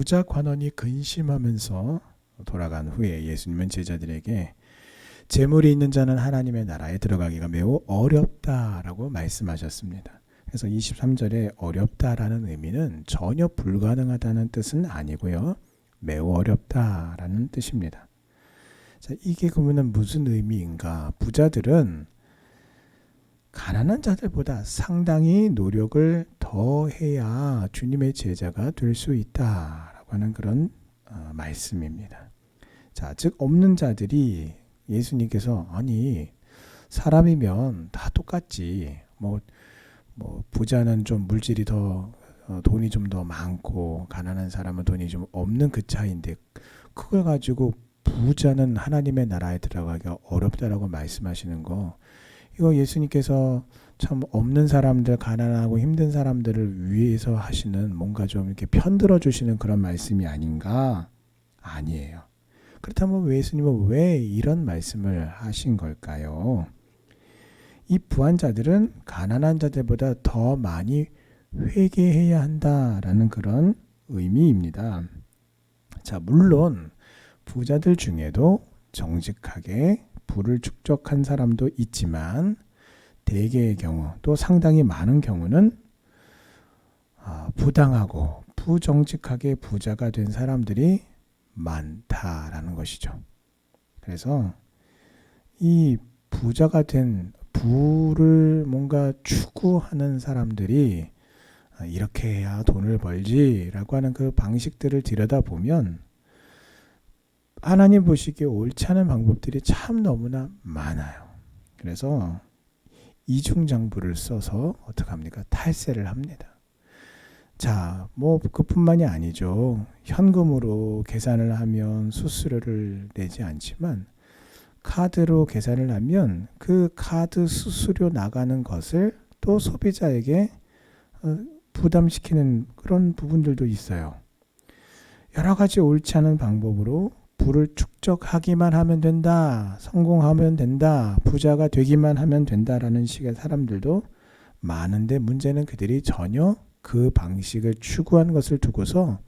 부자 관원이 근심하면서 돌아간 후에 예수님은 제자들에게 재물이 있는 자는 하나님의 나라에 들어가기가 매우 어렵다라고 말씀하셨습니다. 그래서 23절에 어렵다라는 의미는 전혀 불가능하다는 뜻은 아니고요. 매우 어렵다라는 뜻입니다. 자, 이게 그러면 무슨 의미인가? 부자들은 가난한 자들보다 상당히 노력을 더 해야 주님의 제자가 될 수 있다라고 하는 그런 말씀입니다. 자, 즉 없는 자들이 예수님께서 아니 사람이면 다 똑같지. 뭐 부자는 좀 물질이 더 돈이 좀 더 많고 가난한 사람은 돈이 좀 없는 그 차이인데 그걸 가지고 부자는 하나님의 나라에 들어가기가 어렵다라고 말씀하시는 거, 이거 예수님께서 참 없는 사람들, 가난하고 힘든 사람들을 위해서 하시는 뭔가 좀 이렇게 편들어 주시는 그런 말씀이 아닌가? 아니에요. 그렇다면 예수님은 왜 이런 말씀을 하신 걸까요? 이 부한자들은 가난한 자들보다 더 많이 회개해야 한다라는 그런 의미입니다. 자, 물론 부자들 중에도 정직하게 부를 축적한 사람도 있지만 대개의 경우, 또 상당히 많은 경우는 부당하고 부정직하게 부자가 된 사람들이 많다라는 것이죠. 그래서 이 부자가 된 부를 뭔가 추구하는 사람들이 이렇게 해야 돈을 벌지라고 하는 그 방식들을 들여다보면 하나님 보시기에 옳지 않은 방법들이 참 너무나 많아요. 그래서 이중장부를 써서 어떻게 합니까? 탈세를 합니다. 자, 뭐 그뿐만이 아니죠. 현금으로 계산을 하면 수수료를 내지 않지만 카드로 계산을 하면 그 카드 수수료 나가는 것을 또 소비자에게 부담시키는 그런 부분들도 있어요. 여러 가지 옳지 않은 방법으로 부를 축적하기만 하면 된다, 성공하면 된다, 부자가 되기만 하면 된다라는 식의 사람들도 많은데, 문제는 그들이 전혀 그 방식을 추구하는 것을 두고서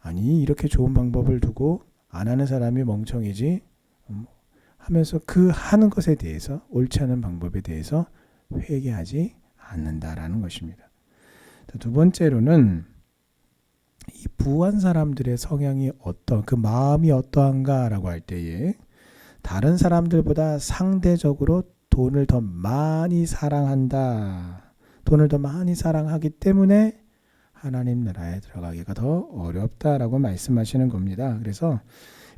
아니 이렇게 좋은 방법을 두고 안 하는 사람이 멍청이지 하면서 그 하는 것에 대해서, 옳지 않은 방법에 대해서 회개하지 않는다라는 것입니다. 두 번째로는 이 부한 사람들의 성향이 그 마음이 어떠한가라고 할 때에 다른 사람들보다 상대적으로 돈을 더 많이 사랑한다. 돈을 더 많이 사랑하기 때문에 하나님 나라에 들어가기가 더 어렵다라고 말씀하시는 겁니다. 그래서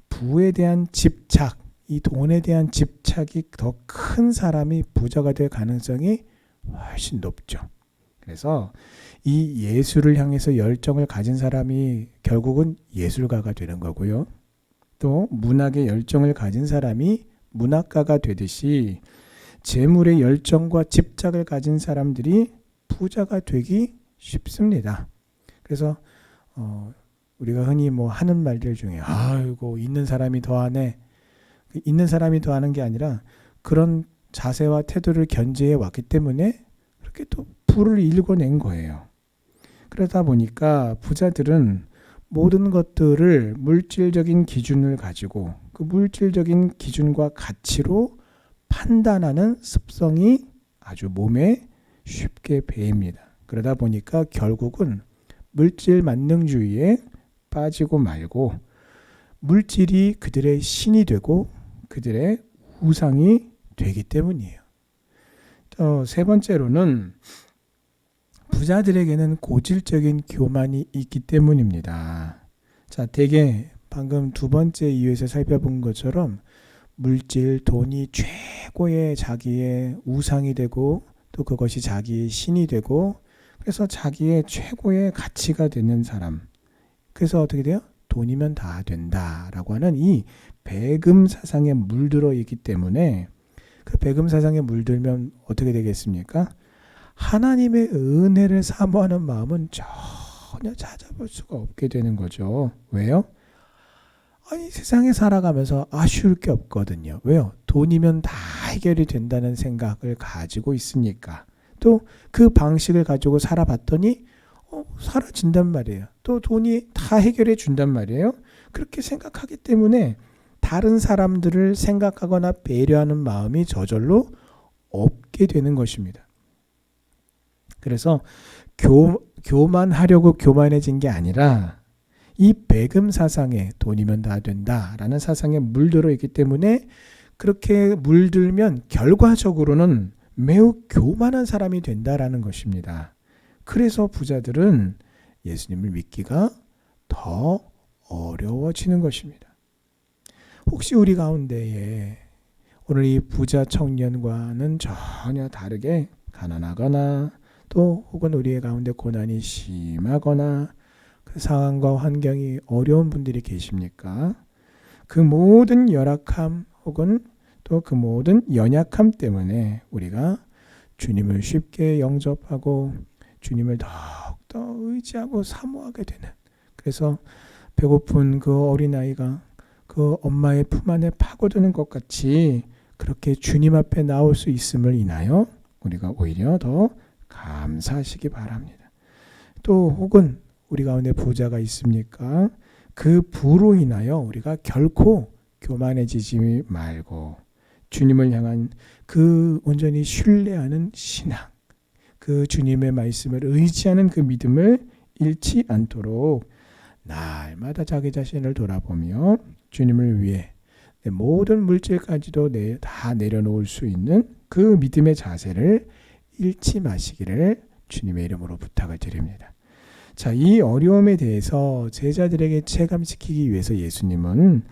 부에 대한 집착, 이 돈에 대한 집착이 더 큰 사람이 부자가 될 가능성이 훨씬 높죠. 그래서 이 예술을 향해서 열정을 가진 사람이 결국은 예술가가 되는 거고요. 또 문학에 열정을 가진 사람이 문학가가 되듯이 재물의 열정과 집착을 가진 사람들이 부자가 되기 쉽습니다. 그래서 우리가 흔히 뭐 하는 말들 중에 아이고 있는 사람이 더하네. 있는 사람이 더하는 게 아니라 그런 자세와 태도를 견지해 왔기 때문에 그렇게 또 부를 일궈낸 거예요. 그러다 보니까 부자들은 모든 것들을 물질적인 기준을 가지고 그 물질적인 기준과 가치로 판단하는 습성이 아주 몸에 쉽게 배입니다. 그러다 보니까 결국은 물질 만능주의에 빠지고 말고 물질이 그들의 신이 되고 그들의 우상이 되기 때문이에요. 세 번째로는 부자들에게는 고질적인 교만이 있기 때문입니다. 자, 대개 방금 두 번째 이유에서 살펴본 것처럼 물질, 돈이 최고의 자기의 우상이 되고 또 그것이 자기의 신이 되고 그래서 자기의 최고의 가치가 되는 사람. 그래서 어떻게 돼요? 돈이면 다 된다라고 하는 이 배금 사상에 물들어 있기 때문에 그 배금 사상에 물들면 어떻게 되겠습니까? 하나님의 은혜를 사모하는 마음은 전혀 찾아볼 수가 없게 되는 거죠. 왜요? 아니 세상에 살아가면서 아쉬울 게 없거든요. 왜요? 돈이면 다 해결이 된다는 생각을 가지고 있으니까. 또 그 방식을 가지고 살아봤더니 사라진단 말이에요. 또 돈이 다 해결해 준단 말이에요. 그렇게 생각하기 때문에 다른 사람들을 생각하거나 배려하는 마음이 저절로 없게 되는 것입니다. 그래서 교만하려고 교만해진 게 아니라 이 배금 사상에 돈이면 다 된다라는 사상에 물들어 있기 때문에 그렇게 물들면 결과적으로는 매우 교만한 사람이 된다라는 것입니다. 그래서 부자들은 예수님을 믿기가 더 어려워지는 것입니다. 혹시 우리 가운데에 오늘 이 부자 청년과는 전혀 다르게 가난하거나 또 혹은 우리의 가운데 고난이 심하거나 그 상황과 환경이 어려운 분들이 계십니까? 그 모든 열악함 혹은 또 그 모든 연약함 때문에 우리가 주님을 쉽게 영접하고 주님을 더욱더 의지하고 사모하게 되는, 그래서 배고픈 그 어린아이가 그 엄마의 품 안에 파고드는 것 같이 그렇게 주님 앞에 나올 수 있음을 인하여 우리가 오히려 더 감사하시기 바랍니다. 또 혹은 우리 가운데 부자가 있습니까? 그 부로 인하여 우리가 결코 교만해지지 말고 주님을 향한 그 온전히 신뢰하는 신앙, 그 주님의 말씀을 의지하는 그 믿음을 잃지 않도록 날마다 자기 자신을 돌아보며 주님을 위해 내 모든 물질까지도 다 내려놓을 수 있는 그 믿음의 자세를 잃지 마시기를 주님의 이름으로 부탁을 드립니다. 자, 이 어려움에 대해서 제자들에게 체감시키기 위해서 예수님은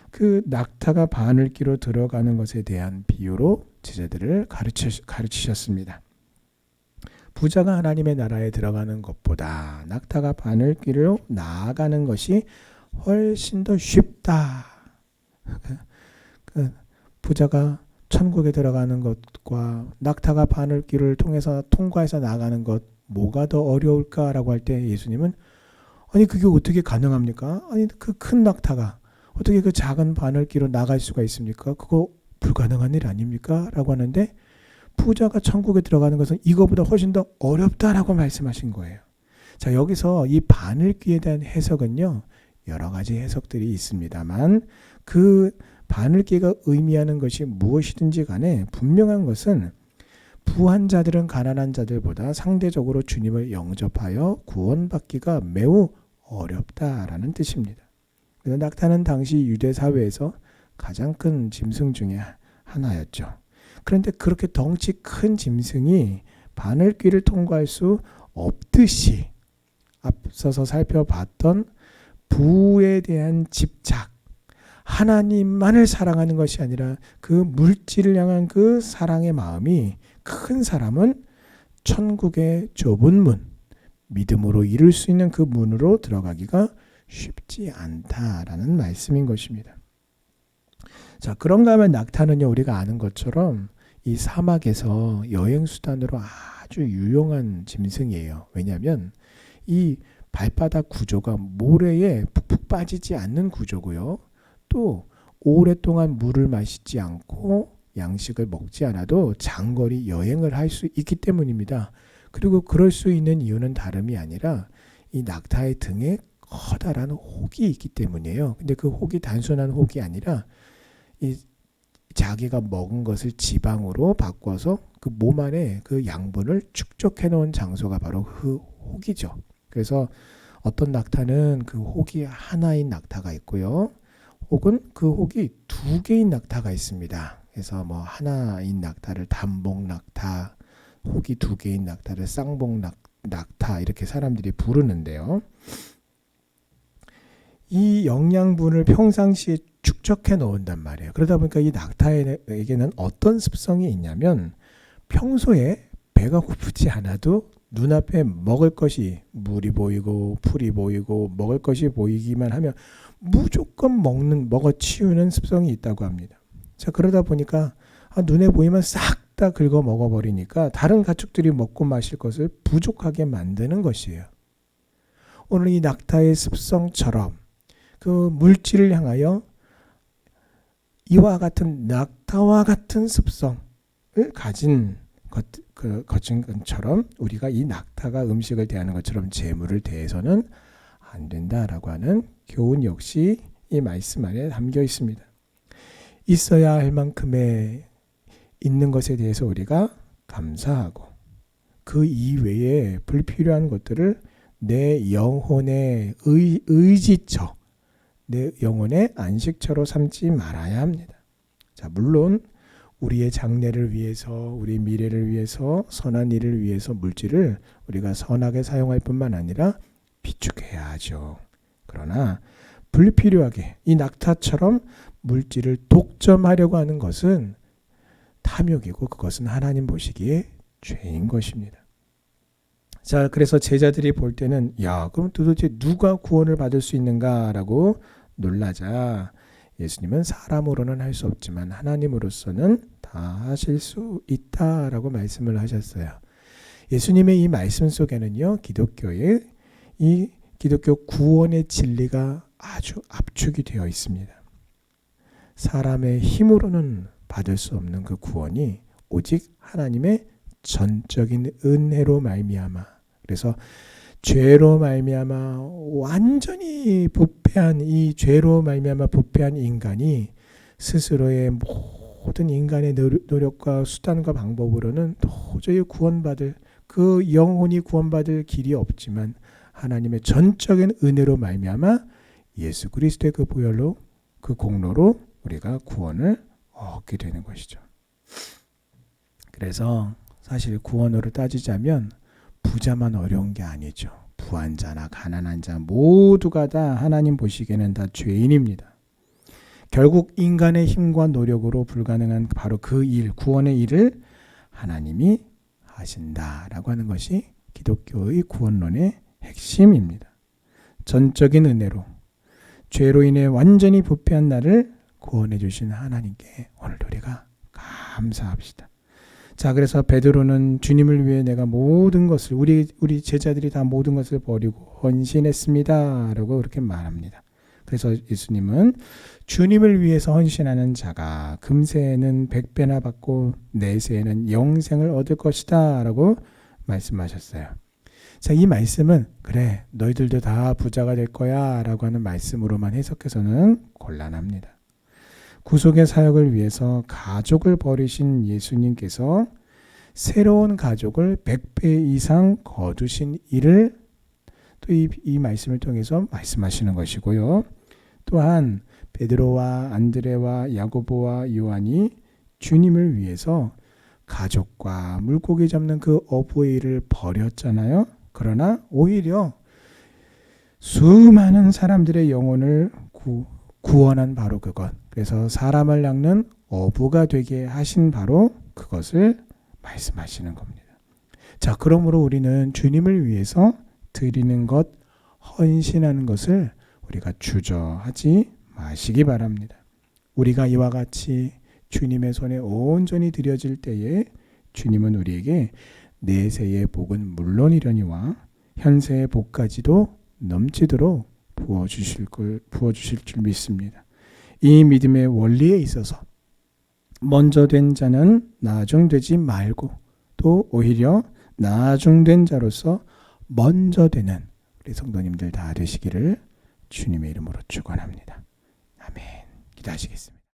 그 낙타가 바늘기로 들어가는 것에 대한 비유로 제자들을 가르치셨습니다. 부자가 하나님의 나라에 들어가는 것보다 낙타가 바늘기로 나아가는 것이 훨씬 더 쉽다. 부자가 천국에 들어가는 것과 낙타가 바늘길을 통과해서 나가는 것, 뭐가 더 어려울까라고 할 때 예수님은 아니 그게 어떻게 가능합니까? 아니 그 큰 낙타가 어떻게 그 작은 바늘길로 나갈 수가 있습니까? 그거 불가능한 일 아닙니까? 라고 하는데 부자가 천국에 들어가는 것은 이거보다 훨씬 더 어렵다라고 말씀하신 거예요. 자, 여기서 이 바늘귀에 대한 해석은요, 여러 가지 해석들이 있습니다만 그 바늘귀가 의미하는 것이 무엇이든지 간에 분명한 것은 부한 자들은 가난한 자들보다 상대적으로 주님을 영접하여 구원받기가 매우 어렵다라는 뜻입니다. 낙타는 당시 유대 사회에서 가장 큰 짐승 중에 하나였죠. 그런데 그렇게 덩치 큰 짐승이 바늘귀를 통과할 수 없듯이 앞서서 살펴봤던 부에 대한 집착, 하나님만을 사랑하는 것이 아니라 그 물질을 향한 그 사랑의 마음이 큰 사람은 천국의 좁은 문, 믿음으로 이룰 수 있는 그 문으로 들어가기가 쉽지 않다라는 말씀인 것입니다. 자, 그런가 하면 낙타는요, 우리가 아는 것처럼 이 사막에서 여행 수단으로 아주 유용한 짐승이에요. 왜냐하면 이 발바닥 구조가 모래에 푹푹 빠지지 않는 구조고요. 또 오랫동안 물을 마시지 않고 양식을 먹지 않아도 장거리 여행을 할 수 있기 때문입니다. 그리고 그럴 수 있는 이유는 다름이 아니라 이 낙타의 등에 커다란 혹이 있기 때문이에요. 근데 그 혹이 단순한 혹이 아니라 이 자기가 먹은 것을 지방으로 바꿔서 그 몸 안에 그 양분을 축적해 놓은 장소가 바로 그 혹이죠. 그래서 어떤 낙타는 그 혹이 하나인 낙타가 있고요. 혹은 그 혹이 두 개인 낙타가 있습니다. 그래서 뭐 하나인 낙타를 단복 낙타, 혹이 두 개인 낙타를 쌍복 낙타 이렇게 사람들이 부르는데요. 이 영양분을 평상시에 축적해 놓은단 말이에요. 그러다 보니까 이 낙타에게는 어떤 습성이 있냐면 평소에 배가 고프지 않아도 눈앞에 먹을 것이 물이 보이고 풀이 보이고 먹을 것이 보이기만 하면 무조건 먹어 치우는 습성이 있다고 합니다. 자, 그러다 보니까 눈에 보이면 싹 다 긁어 먹어버리니까 다른 가축들이 먹고 마실 것을 부족하게 만드는 것이에요. 오늘 이 낙타의 습성처럼 그 물질을 향하여 이와 같은 낙타와 같은 습성을 가진 거친 것처럼 우리가 이 낙타가 음식을 대하는 것처럼 재물을 대해서는 안 된다라고 하는 교훈 역시 이 말씀 안에 담겨 있습니다. 있어야 할 만큼의 있는 것에 대해서 우리가 감사하고 그 이외에 불필요한 것들을 내 영혼의 의지처, 내 영혼의 안식처로 삼지 말아야 합니다. 자, 물론 우리의 장래를 위해서, 우리 미래를 위해서, 선한 일을 위해서 물질을 우리가 선하게 사용할 뿐만 아니라 비축해야 하죠. 그러나 불필요하게 이 낙타처럼 물질을 독점하려고 하는 것은 탐욕이고 그것은 하나님 보시기에 죄인 것입니다. 자, 그래서 제자들이 볼 때는 그럼 도대체 누가 구원을 받을 수 있는가라고 놀라자 예수님은 사람으로는 할 수 없지만 하나님으로서는 다 하실 수 있다라고 말씀을 하셨어요. 예수님의 이 말씀 속에는요, 기독교의 이 기독교 구원의 진리가 아주 압축이 되어 있습니다. 사람의 힘으로는 받을 수 없는 그 구원이 오직 하나님의 전적인 은혜로 말미암아, 그래서 죄로 말미암아 완전히 부패한 이 죄로 말미암아 부패한 인간이 스스로의 모든 인간의 노력과 수단과 방법으로는 도저히 구원받을 그 영혼이 구원받을 길이 없지만 하나님의 전적인 은혜로 말미암아 예수 그리스도의 그 보혈로 그 공로로 우리가 구원을 얻게 되는 것이죠. 그래서 사실 구원으로 따지자면 부자만 어려운 게 아니죠. 부한자나 가난한 자 모두가 다 하나님 보시기에는 다 죄인입니다. 결국 인간의 힘과 노력으로 불가능한 바로 그 일, 구원의 일을 하나님이 하신다라고 하는 것이 기독교의 구원론의 핵심입니다. 전적인 은혜로 죄로 인해 완전히 부패한 나를 구원해 주신 하나님께 오늘도 우리가 감사합시다. 자, 그래서 베드로는 주님을 위해 내가 모든 것을 우리 제자들이 다 모든 것을 버리고 헌신했습니다라고 그렇게 말합니다. 그래서 예수님은 주님을 위해서 헌신하는 자가 금세에는 100배나 받고 내세에는 영생을 얻을 것이다라고 말씀하셨어요. 자, 이 말씀은 그래 너희들도 다 부자가 될 거야 라고 하는 말씀으로만 해석해서는 곤란합니다. 구속의 사역을 위해서 가족을 버리신 예수님께서 새로운 가족을 100배 이상 거두신 일을 또 이 말씀을 통해서 말씀하시는 것이고요. 또한 베드로와 안드레와 야고보와 요한이 주님을 위해서 가족과 물고기 잡는 그 어부의 일을 버렸잖아요. 그러나 오히려 수많은 사람들의 영혼을 구원한 바로 그것, 그래서 사람을 낚는 어부가 되게 하신 바로 그것을 말씀하시는 겁니다. 자, 그러므로 우리는 주님을 위해서 드리는 것, 헌신하는 것을 우리가 주저하지 마시기 바랍니다. 우리가 이와 같이 주님의 손에 온전히 드려질 때에 주님은 우리에게 내세의 복은 물론이려니와 현세의 복까지도 넘치도록 부어주실 줄 믿습니다. 이 믿음의 원리에 있어서 먼저 된 자는 나중되지 말고 또 오히려 나중된 자로서 먼저 되는 우리 성도님들 다 되시기를 주님의 이름으로 축원합니다. 아멘. 기도하시겠습니다.